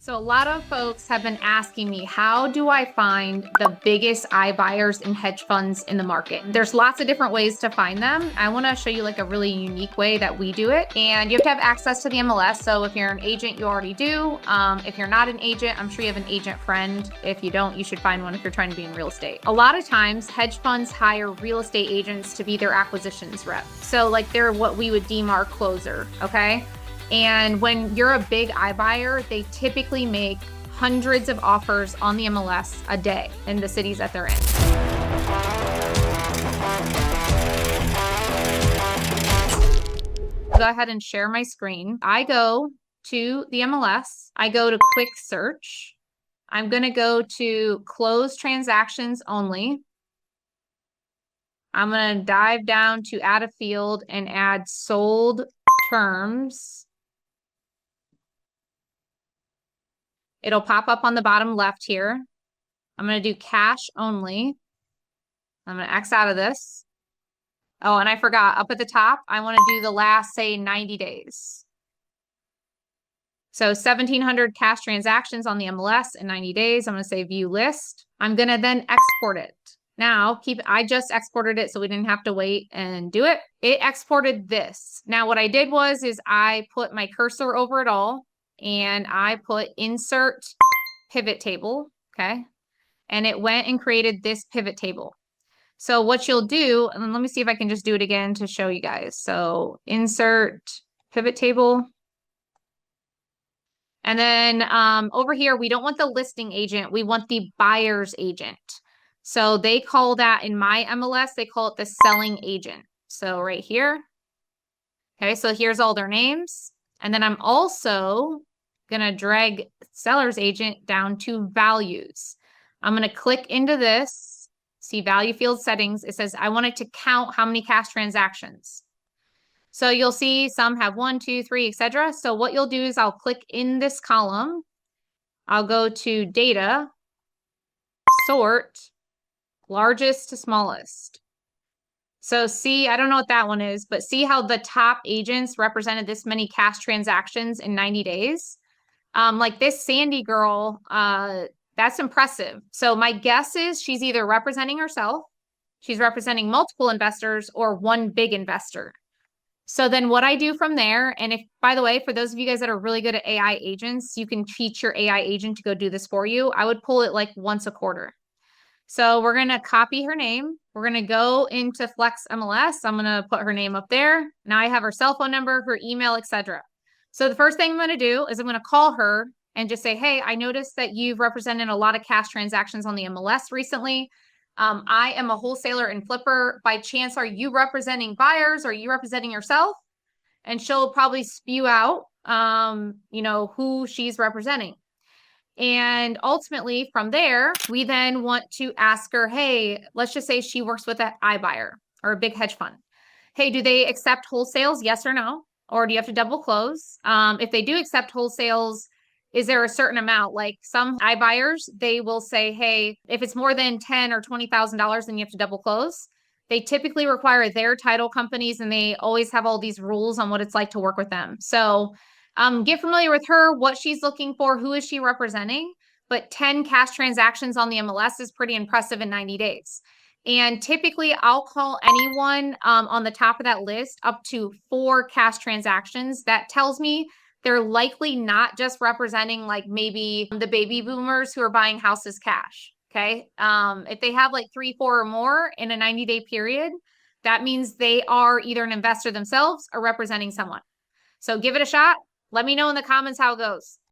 So a lot of folks have been asking me, how do I find the biggest iBuyers and hedge funds in the market? There's lots of different ways to find them. I want to show you like a really unique way that we do it. And you have to have access to the MLS. So if you're an agent, you already do. If you're not an agent, I'm sure you have an agent friend. If you don't, you should find one if you're trying to be in real estate. A lot of times hedge funds hire real estate agents to be their acquisitions rep. So like they're what we would deem our closer, okay? And when you're a big iBuyer, they typically make hundreds of offers on the MLS a day in the cities that they're in. Go ahead and share my screen. I go to the MLS. I go to quick search. I'm going to go to close transactions only. I'm going to dive down to add a field and add sold terms. It'll pop up on the bottom left here. I'm going to do cash only. I'm going to X out of this. Oh, and I forgot, up at the top, I want to do the last, say, 90 days. So 1,700 cash transactions on the MLS in 90 days. I'm going to say view list. I'm going to then export it. Now, I just exported it so we didn't have to wait and do it. It exported this. Now, what I did is I put my cursor over it all. And I put insert pivot table, okay? And it went and created this pivot table. So what you'll do, and let me see if I can just do it again to show you guys. So insert pivot table. And then over here, we don't want the listing agent. We want the buyer's agent. So they call that in my MLS, they call it the selling agent. So right here. Okay, so here's all their names. And then I'm also going to drag seller's agent down to values. I'm going to click into this, see value field settings. It says I want it to count how many cash transactions. So you'll see some have 1, 2, 3, etc. So what you'll do is I'll click in this column. I'll go to data, sort, largest to smallest. So see, I don't know what that one is, but see how the top agents represented this many cash transactions in 90 days? Like this Sandy girl, that's impressive. So my guess is she's either representing herself, she's representing multiple investors, or one big investor. So then what I do from there, and if, by the way, for those of you guys that are really good at AI agents, you can teach your AI agent to go do this for you. I would pull it like once a quarter. So we're going to copy her name. We're going to go into Flex MLS. I'm going to put her name up there. Now I have her cell phone number, her email, etc. So the first thing I'm going to do is I'm going to call her and just say, hey, I noticed that you've represented a lot of cash transactions on the MLS recently. I am a wholesaler and flipper. By chance, are you representing buyers? Or are you representing yourself? And she'll probably spew out, who she's representing. And ultimately from there, we then want to ask her, hey, let's just say she works with an iBuyer or a big hedge fund. Hey, do they accept wholesales? Yes or no? Or do you have to double close? If they do accept wholesales, is there a certain amount? Like some iBuyers, they will say, hey, if it's more than $10,000 or $20,000, then you have to double close. They typically require their title companies, and they always have all these rules on what it's like to work with them. So get familiar with her, what she's looking for, who is she representing. But 10 cash transactions on the MLS is pretty impressive in 90 days. And typically I'll call anyone on the top of that list up to 4 cash transactions. That tells me they're likely not just representing like maybe the baby boomers who are buying houses cash. Okay. If they have like 3, 4 or more in a 90-day period, that means they are either an investor themselves or representing someone. So give it a shot. Let me know in the comments how it goes.